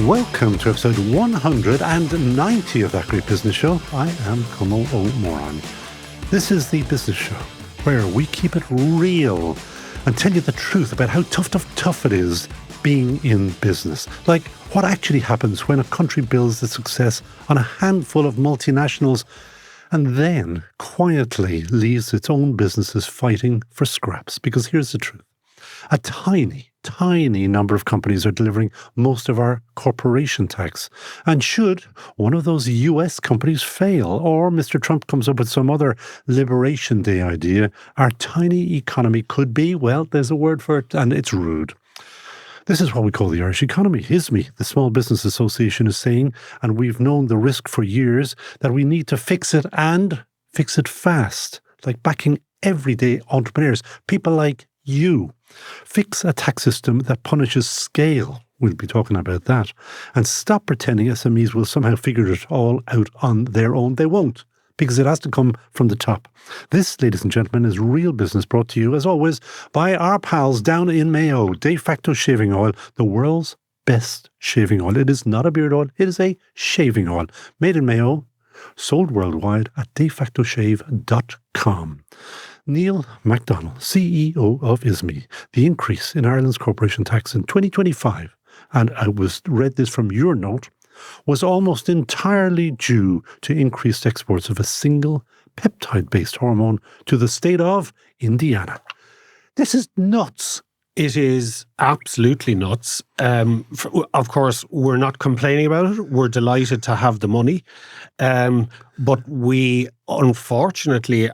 Welcome to episode 190 of That Great Business Show. I am Conall Ó Móráin. This is the business show where we keep it real and tell you the truth about how tough it is being in business. Like what actually happens when a country builds its success on a handful of multinationals and then quietly leaves its own businesses fighting for scraps. Because here's the truth. A tiny number of companies are delivering most of our corporation tax. And should one of those US companies fail, or Mr. Trump comes up with some other Liberation Day idea, our tiny economy could be, well, there's a word for it, and it's rude. This is what we call the Irish economy. ISME, the Small Business Association, is saying, and we've known the risk for years, that we need to fix it and fix it fast, like backing everyday entrepreneurs, people like you. Fix a tax system that punishes scale. We'll be talking about that. And stop pretending SMEs will somehow figure it all out on their own. They won't, because it has to come from the top. This, ladies and gentlemen, is Real Business, brought to you, as always, by our pals down in Mayo. Facto shaving oil, the world's best shaving oil. It is not a beard oil, it is a shaving oil. Made in Mayo, sold worldwide at defactoshave.com. Neil McDonnell, CEO of ISME, the increase in Ireland's corporation tax in 2025, and I read this from your note, was almost entirely due to increased exports of a single peptide-based hormone to the state of Indiana. This is nuts. It is absolutely nuts. Of course, we're not complaining about it. We're delighted to have the money. But we, unfortunately,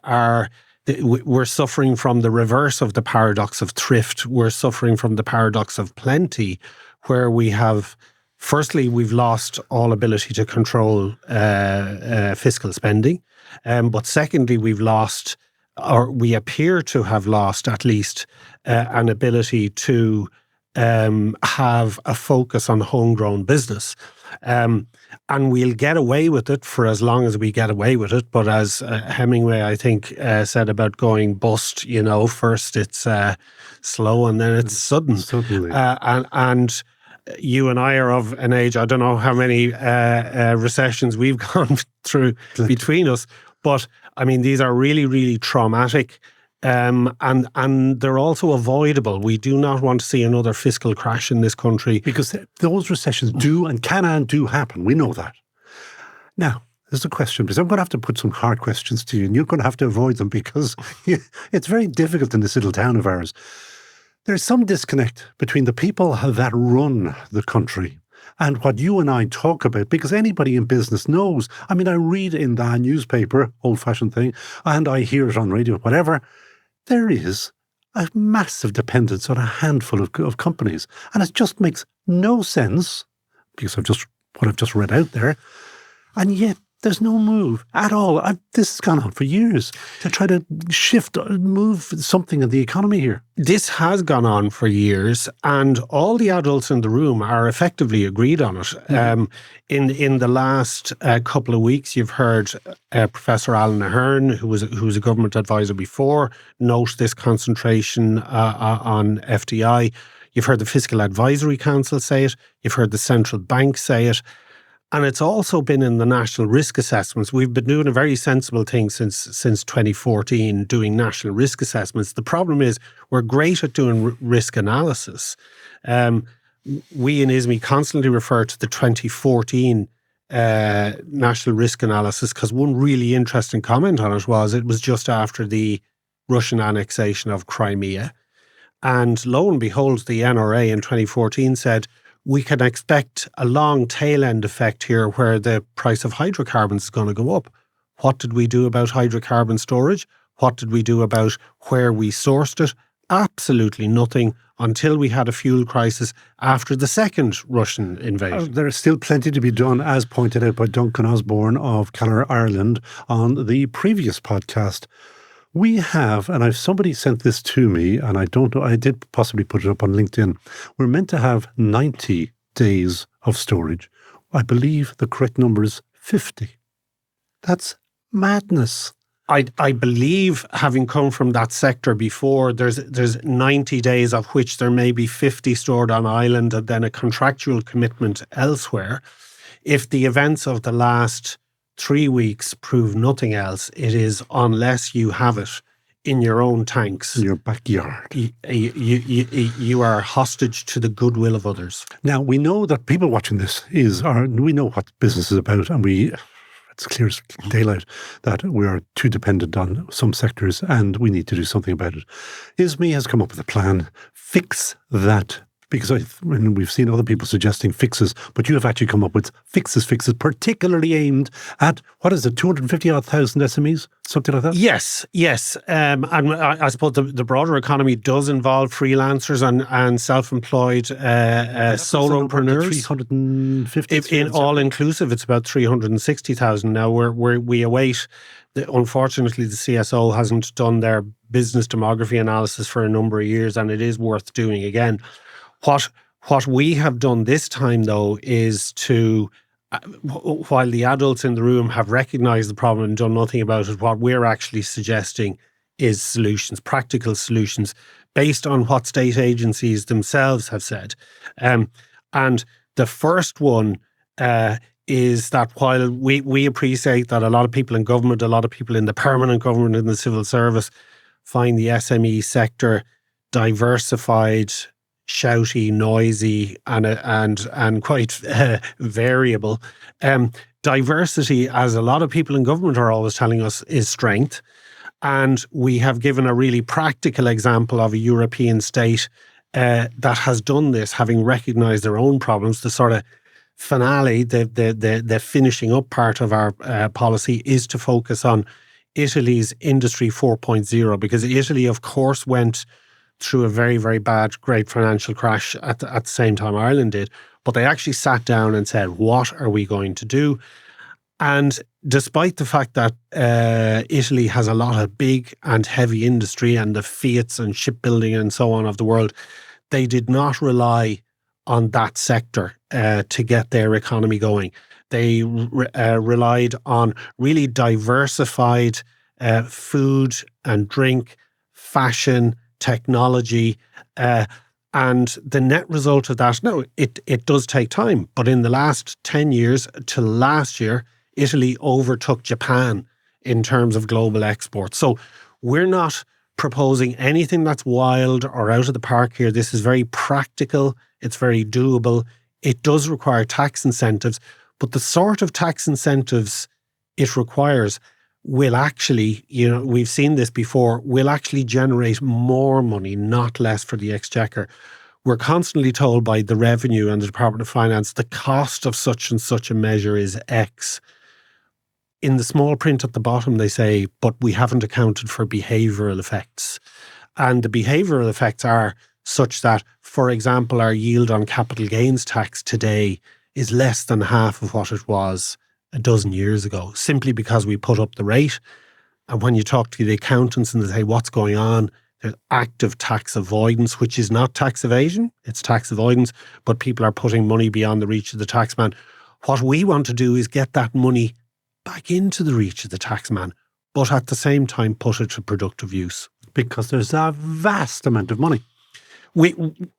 we're suffering from the reverse of the paradox of thrift. We're suffering from the paradox of plenty, where we have, firstly, we've lost all ability to control fiscal spending. But secondly, we've lost, or we appear to have lost at least, an ability to have a focus on homegrown business. And we'll get away with it for as long as we get away with it. But as Hemingway, I think, said about going bust, first it's slow and then it's sudden. Suddenly. And you and I are of an age, I don't know how many recessions we've gone through between us. But, I mean, these are really, really traumatic. And they're also avoidable. We do not want to see another fiscal crash in this country. Because those recessions do and can do happen. We know that. Now, there's a question, because I'm going to have to put some hard questions to you, and you're going to have to avoid them because it's very difficult in this little town of ours. There's some disconnect between the people that run the country and what you and I talk about, because anybody in business knows. I mean, I read in the newspaper, old-fashioned thing, and I hear it on radio, whatever. There is a massive dependence on a handful of companies. And it just makes no sense, because what I've just read out there. And yet there's no move at all. This has gone on for years to try to move something in the economy here. This has gone on for years, and all the adults in the room are effectively agreed on it. Mm-hmm. In the last couple of weeks, you've heard Professor Alan Ahern, who was a government advisor before, note this concentration on FDI. You've heard the Fiscal Advisory Council say it. You've heard the central bank say it. And it's also been in the national risk assessments. We've been doing a very sensible thing since 2014, doing national risk assessments. The problem is we're great at doing risk analysis. We in ISME constantly refer to the 2014 national risk analysis, because one really interesting comment on it was just after the Russian annexation of Crimea. And lo and behold, the NRA in 2014 said, we can expect a long tail end effect here where the price of hydrocarbons is going to go up. What did we do about hydrocarbon storage? What did we do about where we sourced it? Absolutely nothing until we had a fuel crisis after the second Russian invasion. There is still plenty to be done, as pointed out by Duncan Osborne of Keller Ireland on the previous podcast. We have, and somebody sent this to me, and I don't know, I did possibly put it up on LinkedIn. We're meant to have 90 days of storage. I believe the correct number is 50. That's madness. I believe, having come from that sector before, there's 90 days of which there may be 50 stored on island and then a contractual commitment elsewhere. If the events of the last 3 weeks prove nothing else, it is unless you have it in your own tanks, in your backyard, you are hostage to the goodwill of others. Now, we know that people watching this we know what business is about, and it's clear as daylight that we are too dependent on some sectors and we need to do something about it. ISME has come up with a plan. Fix that. Because we've seen other people suggesting fixes, but you have actually come up with fixes, particularly aimed at, 250,000 SMEs? Something like that? Yes. And I suppose the broader economy does involve freelancers and self-employed solopreneurs. 350? In all-inclusive, it's about 360,000 now. We await, unfortunately, the CSO hasn't done their business demography analysis for a number of years, and it is worth doing again. What we have done this time, though, is to, while the adults in the room have recognised the problem and done nothing about it, what we're actually suggesting is solutions, practical solutions, based on what state agencies themselves have said. And the first one is that while we appreciate that a lot of people in government, a lot of people in the permanent government and the civil service find the SME sector diversified, shouty, noisy, and quite variable. Diversity, as a lot of people in government are always telling us, is strength. And we have given a really practical example of a European state that has done this, having recognised their own problems. The sort of finale, the finishing up part of our policy is to focus on Italy's Industry 4.0, because Italy, of course, went through a very, very bad, great financial crash at the same time Ireland did. But they actually sat down and said, what are we going to do? And despite the fact that Italy has a lot of big and heavy industry and the Fiats and shipbuilding and so on of the world, they did not rely on that sector to get their economy going. They relied on really diversified food and drink, fashion, technology, and the net result of that, no, it does take time, but in the last 10 years to last year, Italy overtook Japan in terms of global exports. So we're not proposing anything that's wild or out of the park here. This is very practical. It's very doable. It does require tax incentives, but the sort of tax incentives it requires will actually, we've seen this before, will actually generate more money, not less, for the Exchequer. We're constantly told by the Revenue and the Department of Finance the cost of such and such a measure is X. In the small print at the bottom, they say, but we haven't accounted for behavioural effects. And the behavioural effects are such that, for example, our yield on capital gains tax today is less than half of what it was a dozen years ago, simply because we put up the rate. And when you talk to the accountants and they say, what's going on? There's active tax avoidance, which is not tax evasion, it's tax avoidance, but people are putting money beyond the reach of the taxman. What we want to do is get that money back into the reach of the taxman, but at the same time put it to productive use. Because there's a vast amount of money.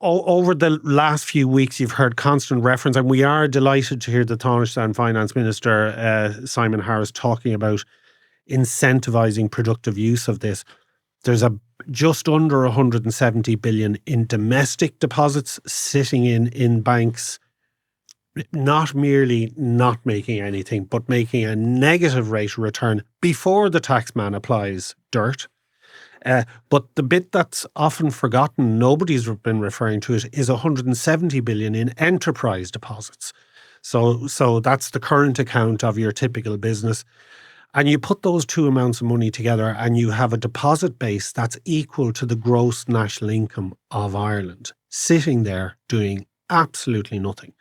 Over the last few weeks, you've heard constant reference, and we are delighted to hear the Taoiseach Finance Minister Simon Harris talking about incentivising productive use of this. There's just under 170 billion in domestic deposits sitting in banks, not merely not making anything, but making a negative rate of return before the taxman applies dirt. But the bit that's often forgotten, nobody's been referring to it, is 170 billion in enterprise deposits. So that's the current account of your typical business. And you put those two amounts of money together and you have a deposit base that's equal to the gross national income of Ireland, sitting there doing absolutely nothing.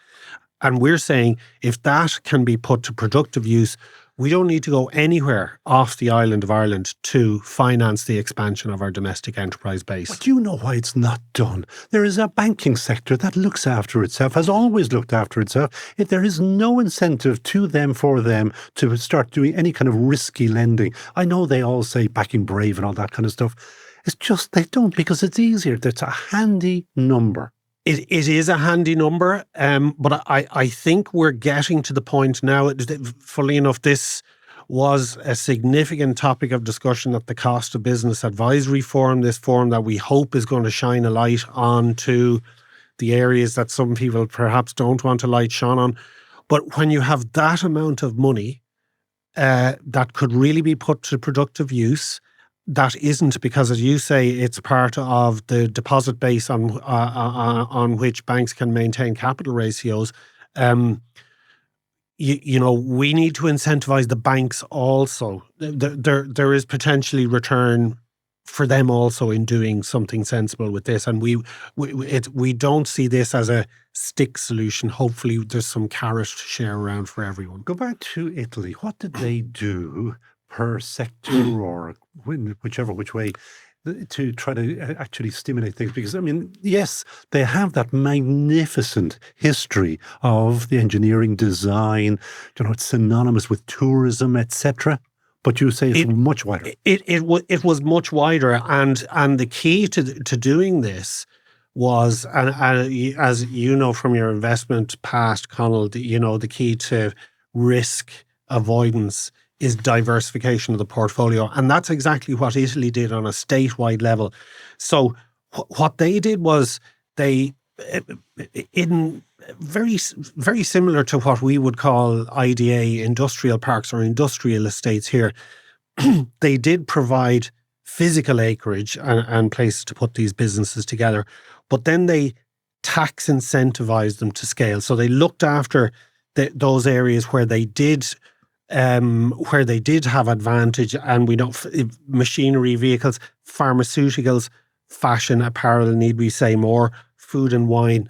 And we're saying if that can be put to productive use, We don't need to go anywhere off the island of Ireland to finance the expansion of our domestic enterprise base. But you know why it's not done. There is a banking sector that looks after itself, has always looked after itself. If there is no incentive to them, for them, to start doing any kind of risky lending. I know they all say backing brave and all that kind of stuff. It's just they don't, because it's easier. It's a handy number. It is a handy number, but I think we're getting to the point now, funnily enough, this was a significant topic of discussion at the Cost of Business Advisory Forum, this forum that we hope is going to shine a light on to the areas that some people perhaps don't want a light shone on. But when you have that amount of money that could really be put to productive use, that isn't, because as you say, it's part of the deposit base on which banks can maintain capital ratios. You know, we need to incentivize the banks also. There is potentially return for them also in doing something sensible with this, and we don't see this as a stick solution. Hopefully, there's some carrot to share around for everyone. Go back to Italy. What did they do per sector or which way to try to actually stimulate things? Because, I mean, yes, they have that magnificent history of the engineering design. You know, it's synonymous with tourism, etc. But you say it's much wider. It was much wider, and the key to doing this was, and as you know from your investment past, Conall, you know, the key to risk avoidance is diversification of the portfolio. And that's exactly what Italy did on a statewide level. So what they did was they, in very, very similar to what we would call IDA, industrial parks or industrial estates here, they did provide physical acreage and places to put these businesses together. But then they tax incentivized them to scale. So they looked after those areas where they did have advantage, and we know machinery, vehicles, pharmaceuticals, fashion, apparel, need we say more, food and wine,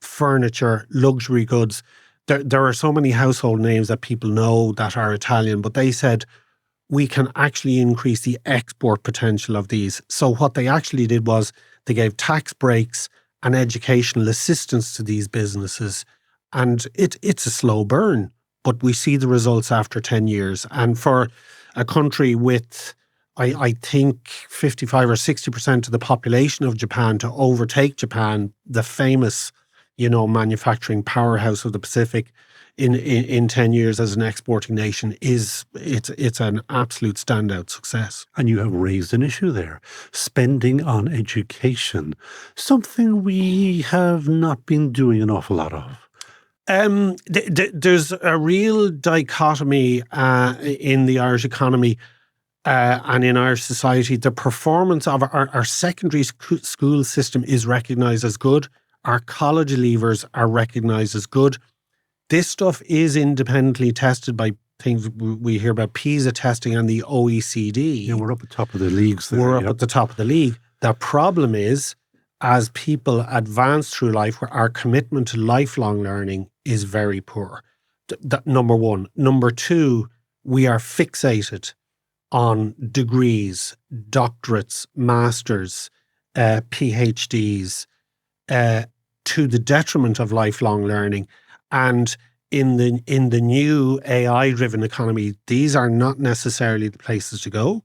furniture, luxury goods. There are so many household names that people know that are Italian, but they said we can actually increase the export potential of these. So what they actually did was they gave tax breaks and educational assistance to these businesses, and it's a slow burn. But we see the results after 10 years. And for a country with, I think, 55 or 60% of the population of Japan to overtake Japan, the famous, you know, manufacturing powerhouse of the Pacific, in 10 years as an exporting nation, it's an absolute standout success. And you have raised an issue there. Spending on education, something we have not been doing an awful lot of. There's a real dichotomy in the Irish economy and in Irish society. The performance of our secondary school system is recognised as good. Our college leavers are recognised as good. This stuff is independently tested by things we hear about, PISA testing and the OECD. Yeah, we're up at the top of the leagues there. We're up at the top of the league. The problem is, as people advance through life, where our commitment to lifelong learning is very poor. Number one. Number two, we are fixated on degrees, doctorates, masters, PhDs, to the detriment of lifelong learning. And in the new AI-driven economy, these are not necessarily the places to go.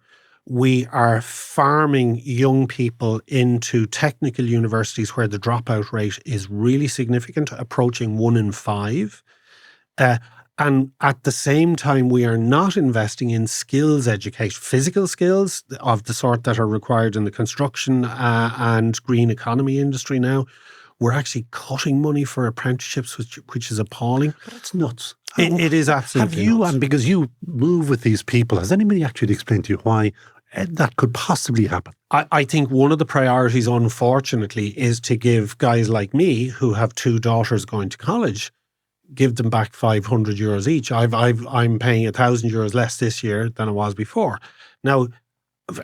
We are farming young people into technical universities where the dropout rate is really significant, approaching 1 in 5. And at the same time, we are not investing in skills education, physical skills of the sort that are required in the construction and green economy industry now. We're actually cutting money for apprenticeships, which is appalling. But it's nuts. It is absolutely Have you, nuts. and because you move with these people, has anybody actually explained to you why that could possibly happen? I think one of the priorities, unfortunately, is to give guys like me who have 2 daughters going to college, give them back €500 each. I'm paying €1,000 less this year than I was before. Now,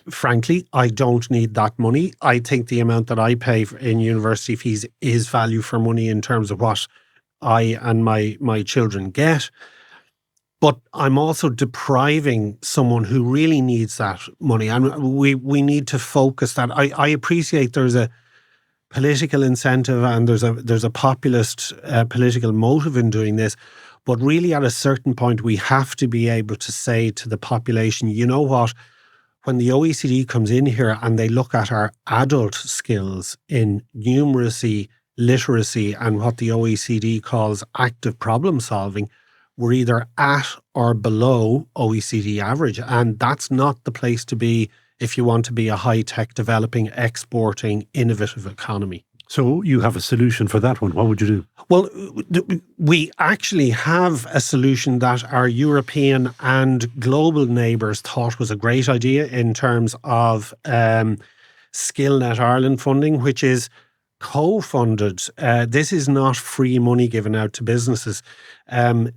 frankly, I don't need that money. I think the amount that I pay in university fees is value for money in terms of what I and my children get. But I'm also depriving someone who really needs that money. And we need to focus that. I appreciate there's a political incentive and there's a populist political motive in doing this. But really at a certain point, we have to be able to say to the population, you know what, when the OECD comes in here and they look at our adult skills in numeracy, literacy, and what the OECD calls active problem solving, we're either at or below OECD average. And that's not the place to be if you want to be a high-tech, developing, exporting, innovative economy. So you have a solution for that one. What would you do? Well, we actually have a solution that our European and global neighbours thought was a great idea in terms of SkillNet Ireland funding, which is co-funded. This is not free money given out to businesses.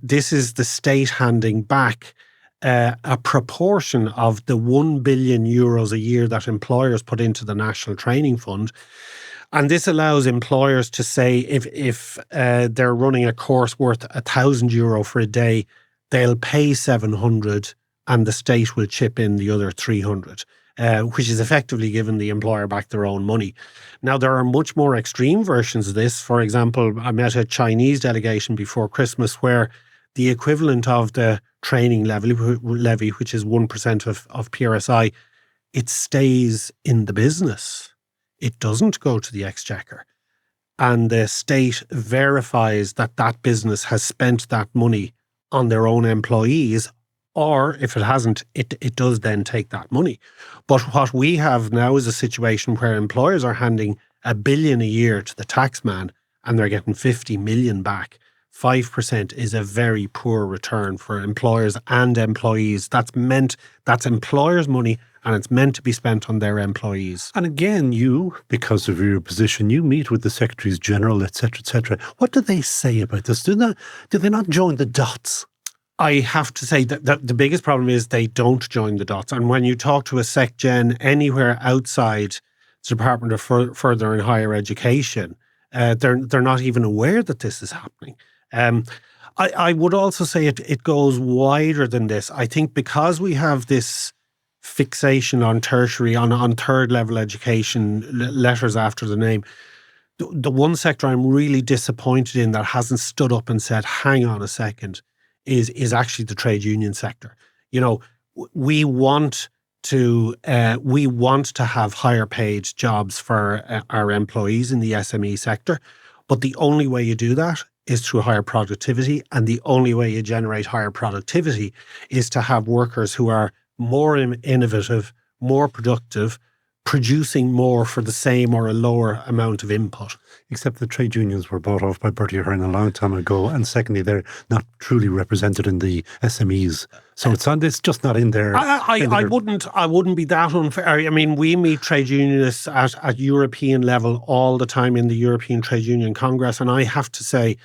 This is the state handing back a proportion of the €1 billion a year that employers put into the National Training Fund. And this allows employers to say if they're running a course worth €1,000 for a day, they'll pay 700 and the state will chip in the other 300. Which is effectively giving the employer back their own money. Now, there are much more extreme versions of this. For example, I met a Chinese delegation before Christmas where the equivalent of the training levy, which is 1% of PRSI, it stays in the business. It doesn't go to the exchequer. And the state verifies that that business has spent that money on their own employees. Or if it hasn't, it does then take that money. But what we have now is a situation where employers are handing $1 billion a year to the taxman and they're getting 50 million back. 5% is a very poor return for employers and employees. That's employers' money and it's meant to be spent on their employees. And again, you, because of your position, you meet with the Secretaries General, etc., etc. What do they say about this? Do they not join the dots? I have to say that the biggest problem is they don't join the dots. And when you talk to a SecGen anywhere outside the Department of Further and Higher Education, they're not even aware that this is happening. I would also say it goes wider than this. I think because we have this fixation on tertiary, on third level education, letters after the name, the one sector I'm really disappointed in that hasn't stood up and said, hang on a second, is actually the trade union sector. You know, we want to have higher paid jobs for our employees in the SME sector, but the only way you do that is through higher productivity, and the only way you generate higher productivity is to have workers who are more innovative, more productive, producing more for the same or a lower amount of input. Except the trade unions were bought off by Bertie Ahern a long time ago, and secondly, they're not truly represented in the SMEs. So it's just not in there. I wouldn't be that unfair. I mean, we meet trade unionists at European level all the time in the European Trade Union Congress, and I have to say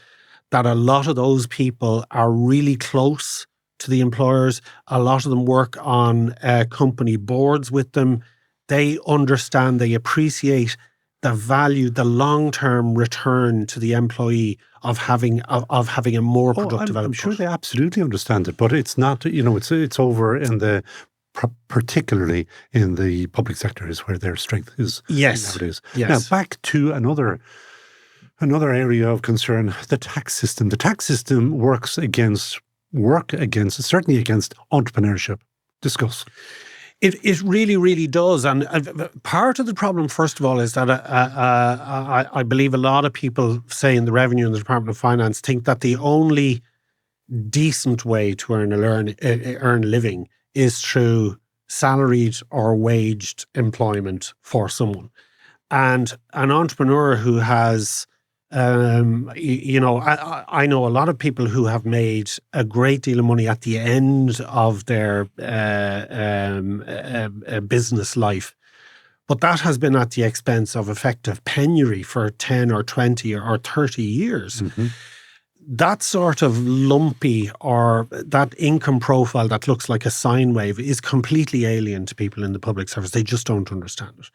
that a lot of those people are really close to the employers. A lot of them work on company boards with them. They understand, they appreciate the value, the long-term return to the employee of having a more productive output. I'm sure they absolutely understand it, but it's not, it's over in the, particularly in the public sector is where their strength is nowadays. Yes. Now, back to another area of concern, the tax system. The tax system works against certainly against entrepreneurship. Discuss. It really, really does. And part of the problem, first of all, is that I believe a lot of people, say in the Revenue and the Department of Finance, think that the only decent way to earn a living is through salaried or waged employment for someone. And an entrepreneur who has I know a lot of people who have made a great deal of money at the end of their business life, but that has been at the expense of effective penury for 10 or 20 or 30 years. Mm-hmm. That sort of lumpy or that income profile that looks like a sine wave is completely alien to people in the public service. They just don't understand it.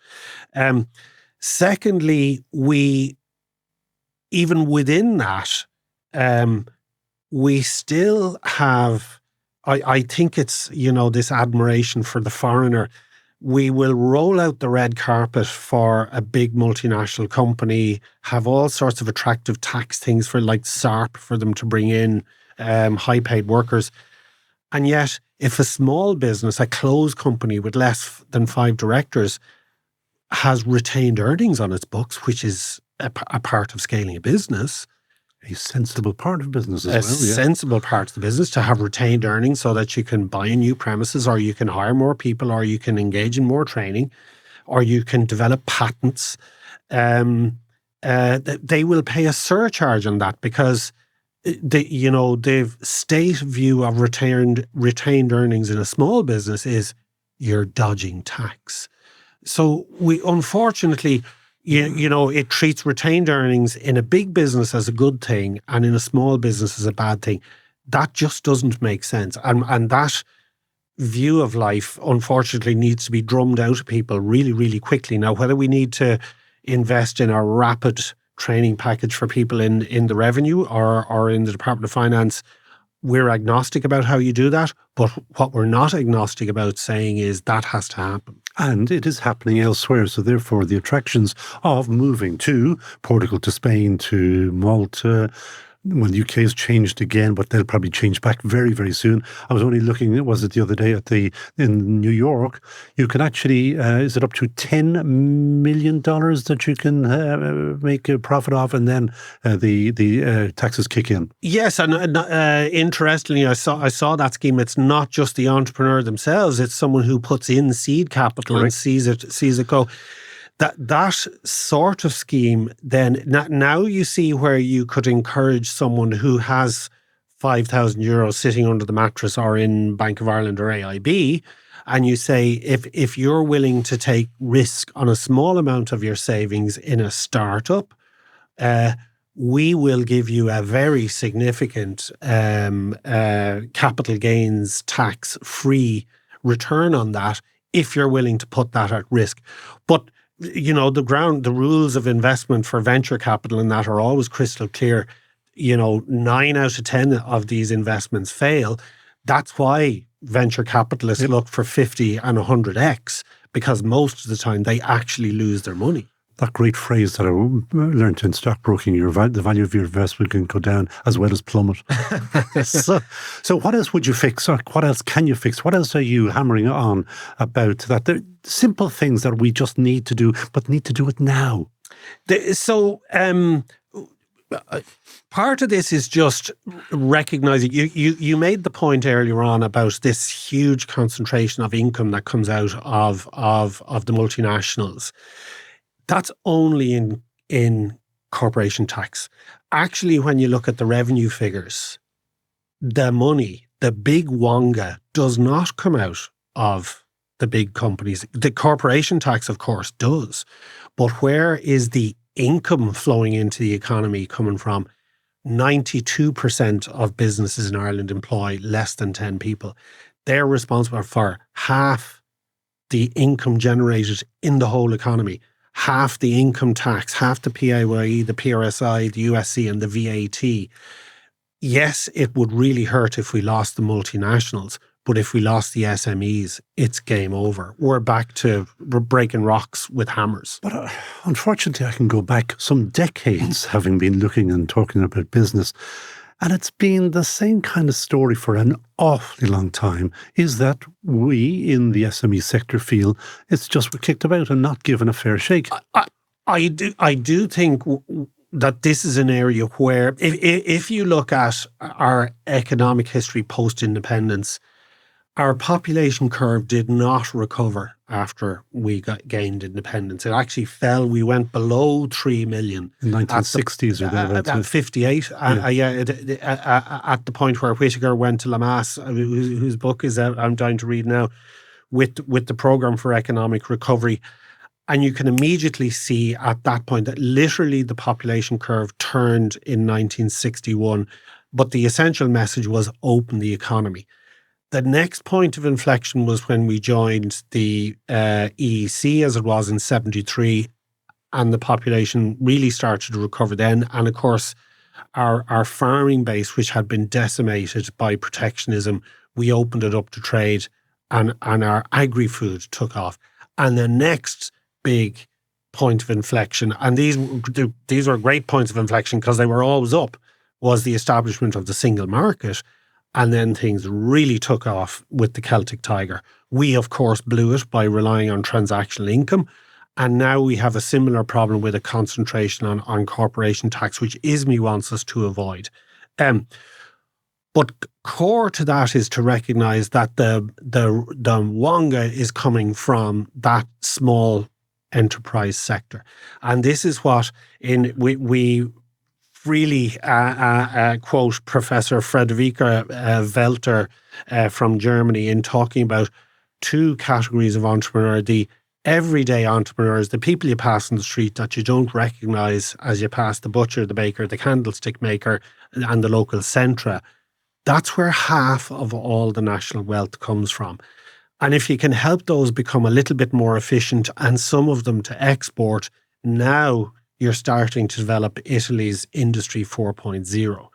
Secondly, even within that, we still have I think it's, this admiration for the foreigner. We will roll out the red carpet for a big multinational company, have all sorts of attractive tax things for like SARP for them to bring in high paid workers. And yet, if a small business, a closed company with less than 5 directors, has retained earnings on its books, which is a part of scaling a business. A sensible part of business as A well, yeah. sensible part of the business to have retained earnings so that you can buy a new premises, or you can hire more people, or you can engage in more training, or you can develop patents. They will pay a surcharge on that because the state view of retained earnings in a small business is you're dodging tax. So we unfortunately, it treats retained earnings in a big business as a good thing and in a small business as a bad thing. That just doesn't make sense. And that view of life, unfortunately, needs to be drummed out of people really, really quickly. Now, whether we need to invest in a rapid training package for people in the revenue or in the Department of Finance, we're agnostic about how you do that. But what we're not agnostic about saying is that has to happen. And it is happening elsewhere. So therefore, the attractions of moving to Portugal, to Spain, to Malta, well, the UK has changed again, but they'll probably change back very, very soon. I was only looking, was it the other day in New York, you can actually, is it up to $10 million that you can make a profit off, and then the taxes kick in? Yes, and interestingly, I saw that scheme. It's not just the entrepreneur themselves; it's someone who puts in seed capital and sees it go. That sort of scheme, then now you see where you could encourage someone who has €5,000 sitting under the mattress or in Bank of Ireland or AIB, and you say, if you're willing to take risk on a small amount of your savings in a startup, we will give you a very significant capital gains tax-free return on that if you're willing to put that at risk. But the rules of investment for venture capital and that are always crystal clear. 9 out of 10 of these investments fail. That's why venture capitalists look for 50 and 100x, because most of the time they actually lose their money. That great phrase that I learned in stockbroking, the value of your investment can go down as well as plummet. So what else would you fix? Or what else can you fix? What else are you hammering on about that? They're simple things that we just need to do, but need to do it now. Part of this is just recognizing, you made the point earlier on about this huge concentration of income that comes out of the multinationals. That's only in corporation tax. Actually, when you look at the revenue figures, the money, the big wonga, does not come out of the big companies. The corporation tax, of course, does. But where is the income flowing into the economy coming from? 92% of businesses in Ireland employ less than 10 people. They're responsible for half the income generated in the whole economy. Half the income tax, half the PAYE, the PRSI, the USC and the VAT. Yes, it would really hurt if we lost the multinationals, but if we lost the SMEs, it's game over. We're breaking rocks with hammers. But unfortunately, I can go back some decades having been looking and talking about business. And it's been the same kind of story for an awfully long time, is that we in the SME sector feel it's just we're kicked about and not given a fair shake. I do think that this is an area where if you look at our economic history post-independence, our population curve did not recover after we gained independence. It actually fell. We went below 3 million. In the 1960s or thereabouts. At 58. At the point where Whittaker went to Lamass, whose book is out, I'm dying to read now, with the Programme for Economic Recovery. And you can immediately see at that point that literally the population curve turned in 1961. But the essential message was open the economy. The next point of inflection was when we joined the EEC, as it was in 73, and the population really started to recover then. And of course, our farming base, which had been decimated by protectionism, we opened it up to trade, and our agri-food took off. And the next big point of inflection, and these were great points of inflection because they were always up, was the establishment of the single market. And then things really took off with the Celtic Tiger. We, of course, blew it by relying on transactional income. And now we have a similar problem with a concentration on corporation tax, which ISME wants us to avoid. But core to that is to recognise that the wonga is coming from that small enterprise sector. And this is what we freely quote Professor Friederike Welter from Germany in talking about two categories of entrepreneur: the everyday entrepreneurs, the people you pass on the street that you don't recognise as you pass the butcher, the baker, the candlestick maker, and the local centra. That's where half of all the national wealth comes from. And if you can help those become a little bit more efficient, and some of them to export, now you're starting to develop Italy's Industry 4.0.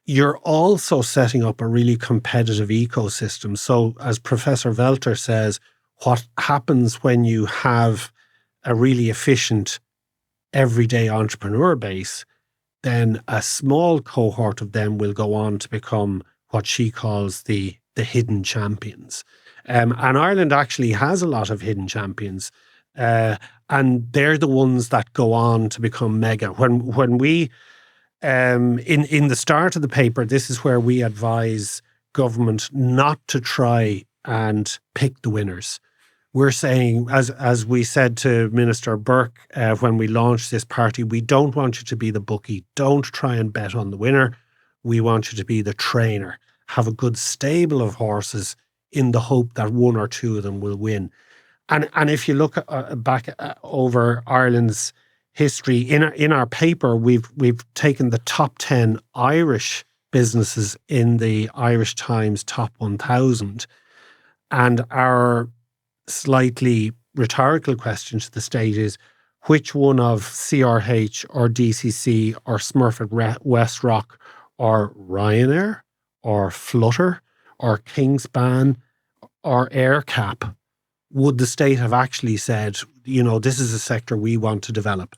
You're also setting up a really competitive ecosystem. So as Professor Welter says, what happens when you have a really efficient everyday entrepreneur base, then a small cohort of them will go on to become what she calls the hidden champions. And Ireland actually has a lot of hidden champions. And they're the ones that go on to become mega. When we, in the start of the paper, this is where we advise government not to try and pick the winners. We're saying, as we said to Minister Burke when we launched this party, we don't want you to be the bookie. Don't try and bet on the winner. We want you to be the trainer. Have a good stable of horses in the hope that one or two of them will win. And if you look back over Ireland's history, in our paper, we've taken the top 10 Irish businesses in the Irish Times Top 1000, and our slightly rhetorical question to the state is, which one of CRH or DCC or Smurfit Westrock or Ryanair or Flutter or Kingspan or AirCap would the state have actually said, this is a sector we want to develop?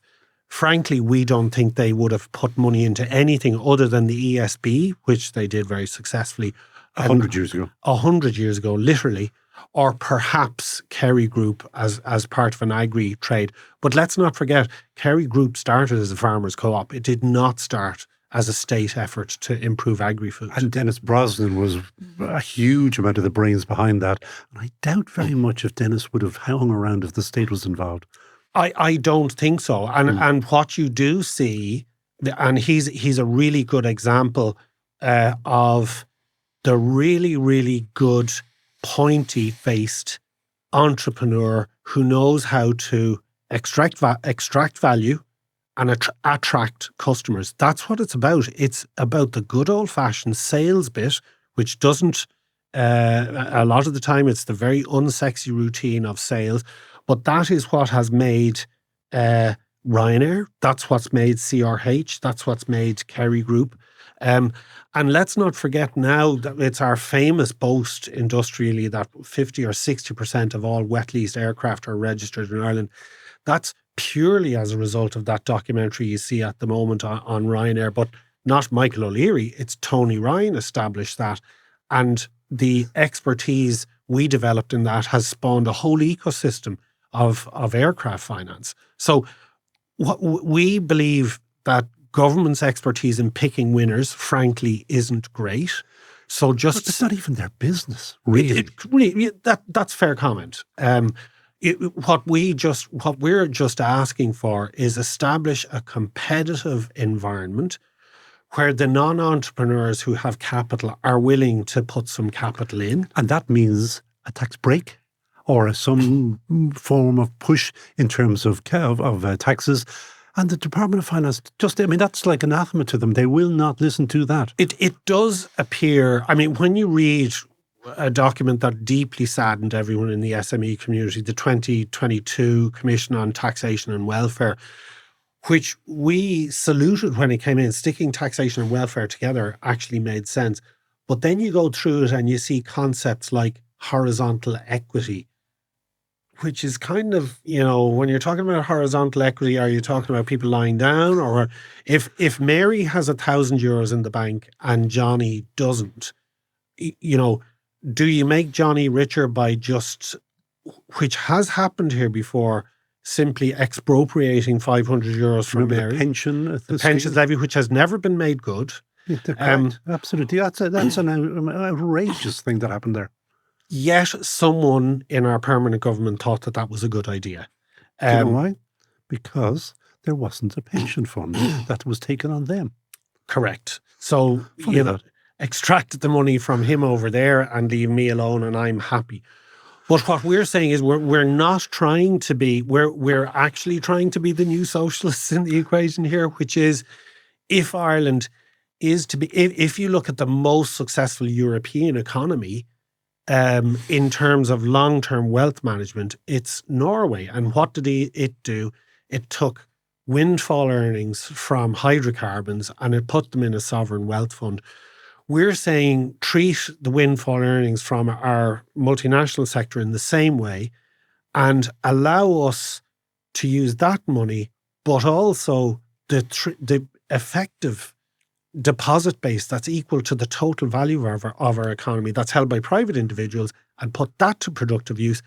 Frankly, we don't think they would have put money into anything other than the ESB, which they did very successfully. 100 years ago. 100 years ago, literally. Or perhaps Kerry Group as part of an agri trade. But let's not forget, Kerry Group started as a farmers' co-op. It did not start as a state effort to improve agri-food. And Dennis Brosnan was a huge amount of the brains behind that. And I doubt very much if Dennis would have hung around if the state was involved. I don't think so. And what you do see, and he's a really good example of the really, really good pointy-faced entrepreneur who knows how to extract value and attract customers. That's what it's about. It's about the good old-fashioned sales bit, which doesn't, a lot of the time, it's the very unsexy routine of sales. But that is what has made Ryanair. That's what's made CRH. That's what's made Kerry Group. And let's not forget now that it's our famous boast industrially that 50 or 60% of all wet leased aircraft are registered in Ireland. That's purely as a result of that documentary you see at the moment on Ryanair, but not Michael O'Leary. It's Tony Ryan established that. And the expertise we developed in that has spawned a whole ecosystem of aircraft finance. So what we believe that government's expertise in picking winners, frankly, isn't great. So just... But it's not even their business, really. That's fair comment. What we're just asking for is establish a competitive environment where the non-entrepreneurs who have capital are willing to put some capital in. And that means a tax break or some form of push in terms of taxes. And the Department of Finance, that's like anathema to them. They will not listen to that. It does appear, when you read a document that deeply saddened everyone in the SME community, the 2022 Commission on Taxation and Welfare, which we saluted when it came in, sticking taxation and welfare together actually made sense. But then you go through it and you see concepts like horizontal equity, which is kind of, when you're talking about horizontal equity, are you talking about people lying down? Or if Mary has €1,000 in the bank and Johnny doesn't, do you make Johnny richer by just, which has happened here before, simply expropriating €500 from Remember Mary? the pension? The pensions levy, which has never been made good. Absolutely. That's an outrageous thing that happened there. Yet someone in our permanent government thought that was a good idea. Do you know why? Because there wasn't a pension fund that was taken on them. Correct. So, extracted the money from him over there and leave me alone and I'm happy. But what we're saying is we're not trying to be, we're actually trying to be the new socialists in the equation here, which is if Ireland is to be, if you look at the most successful European economy, in terms of long-term wealth management, it's Norway. And what did it do? It took windfall earnings from hydrocarbons and it put them in a sovereign wealth fund. We're saying treat the windfall earnings from our multinational sector in the same way and allow us to use that money, but also the effective deposit base that's equal to the total value of our economy that's held by private individuals, and put that to productive use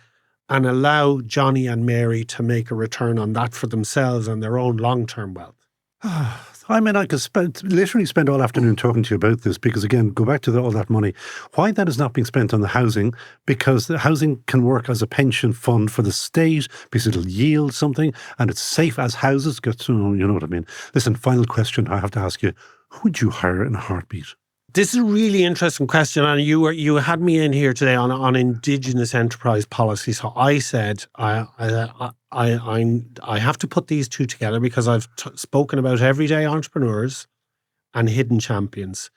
and allow Johnny and Mary to make a return on that for themselves and their own long-term wealth. I mean, I could literally spend all afternoon talking to you about this because, again, go back to all that money. Why that is not being spent on the housing? Because the housing can work as a pension fund for the state because it'll yield something and it's safe as houses. You know what I mean? Listen, final question I have to ask you. Who would you hire in a heartbeat? This is a really interesting question, and you had me in here today on Indigenous enterprise policy. So I said I have to put these two together because I've spoken about everyday entrepreneurs and hidden champions.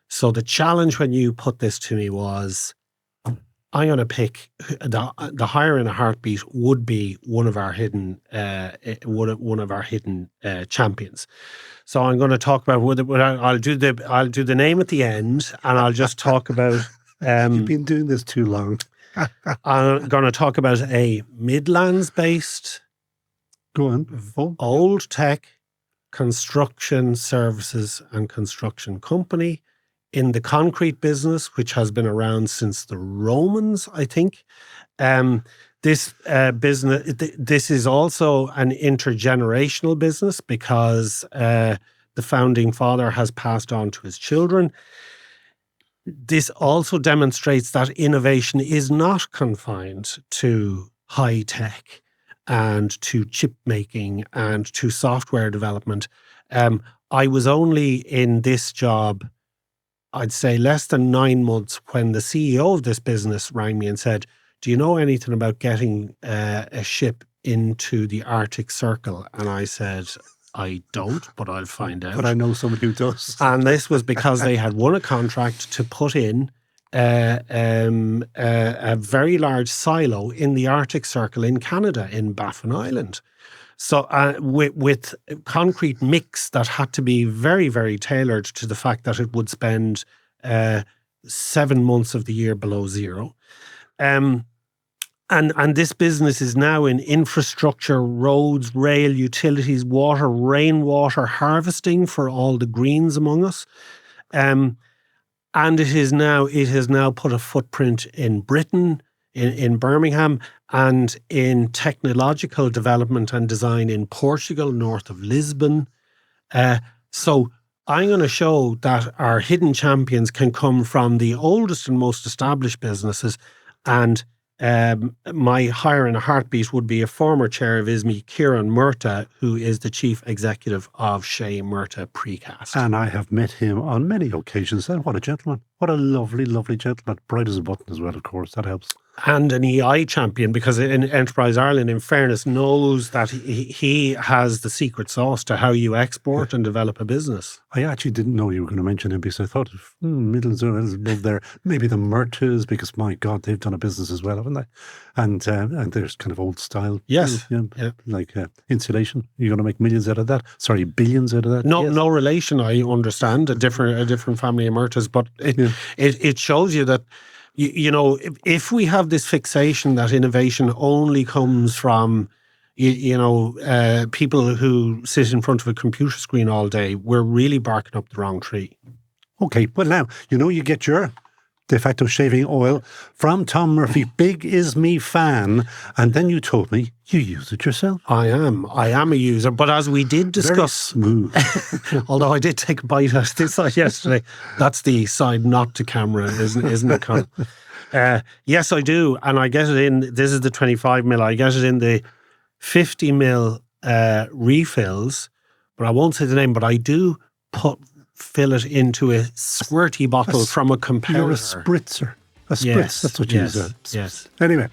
So the challenge when you put this to me was, I'm going to pick the hire in a heartbeat would be one of our hidden champions. So I'm going to talk about I'll do the name at the end, and I'll just talk about. You've been doing this too long. I'm going to talk about a Midlands-based, go on, old tech construction services and construction company in the concrete business, which has been around since the Romans, I think. This business, this is also an intergenerational business because the founding father has passed on to his children. This also demonstrates that innovation is not confined to high tech and to chip making and to software development. I was only in this job, I'd say less than 9 months, when the CEO of this business rang me and said, do you know anything about getting a ship into the Arctic Circle? And I said, I don't, but I'll find out. But I know somebody who does. And this was because they had won a contract to put in a very large silo in the Arctic Circle in Canada, in Baffin Island. So with concrete mix that had to be very, very tailored to the fact that it would spend 7 months of the year below zero. And this business is now in infrastructure, roads, rail, utilities, water, rainwater harvesting for all the greens among us. And it has now put a footprint in Britain, in Birmingham, and in technological development and design in Portugal, north of Lisbon. So I'm going to show that our hidden champions can come from the oldest and most established businesses. And my hire in a heartbeat would be a former chair of ISME, Kieran Murtagh, who is the chief executive of Shea Murtagh Precast. And I have met him on many occasions. And what a gentleman. What a lovely, lovely gentleman. Bright as a button as well, of course. That helps. And an EI champion, because in Enterprise Ireland, in fairness, knows that he has the secret sauce to how you export and develop a business. I actually didn't know you were going to mention him because I thought Midlands above there. Maybe the Murtaghs, because my God, they've done a business as well, haven't they? And there's kind of old style. Yes. Like insulation. You're going to make millions out of that. Sorry, billions out of that. No, yes. no relation, I understand. A different family of Murtaghs, but it shows you that, if we have this fixation that innovation only comes from, people who sit in front of a computer screen all day, we're really barking up the wrong tree. Okay, well now, you get your de facto shaving oil from Tom Murphy, big ISME fan, and then you told me you use it yourself. I am a user, but as we did discuss, very smooth. Although I did take a bite out of this side yesterday, that's the side not to camera, isn't it, Con? Yes, I do, and I get it in. This is the 25 ml. I get it in the 50 ml refills, but I won't say the name. But I do fill it into a squirty bottle from a competitor. You're a spritzer. A spritz, yes, that's what you yes, use. Yes. Anyway,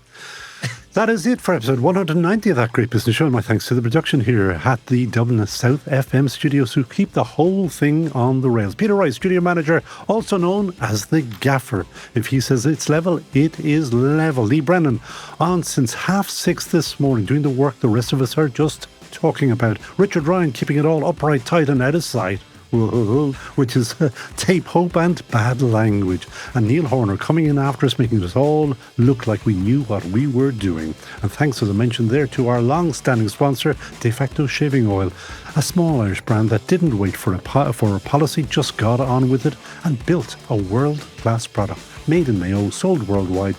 that is it for episode 190 of That Great Business Show. My thanks to the production here at the Dublin South FM studios who keep the whole thing on the rails. Peter Rice, studio manager, also known as the Gaffer. If he says it's level, it is level. Lee Brennan on since 6:30 this morning, doing the work the rest of us are just talking about. Richard Ryan keeping it all upright, tight and out of sight, which is tape, hope and bad language. And Neil Horner coming in after us, making us all look like we knew what we were doing. And thanks, as I mentioned there, to our long-standing sponsor, De Facto Shaving Oil, a small Irish brand that didn't wait for a policy, just got on with it and built a world-class product. Made in Mayo, sold worldwide.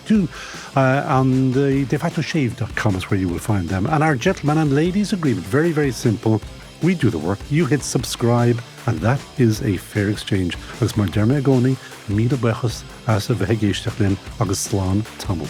On the defactoshave.com is where you will find them. And our gentlemen and ladies agreement, very, very simple. We do the work, you hit subscribe, and that is a fair exchange. Agus mar derme agoni, míle bechas as a bheith géisteach linn agus slán tamil.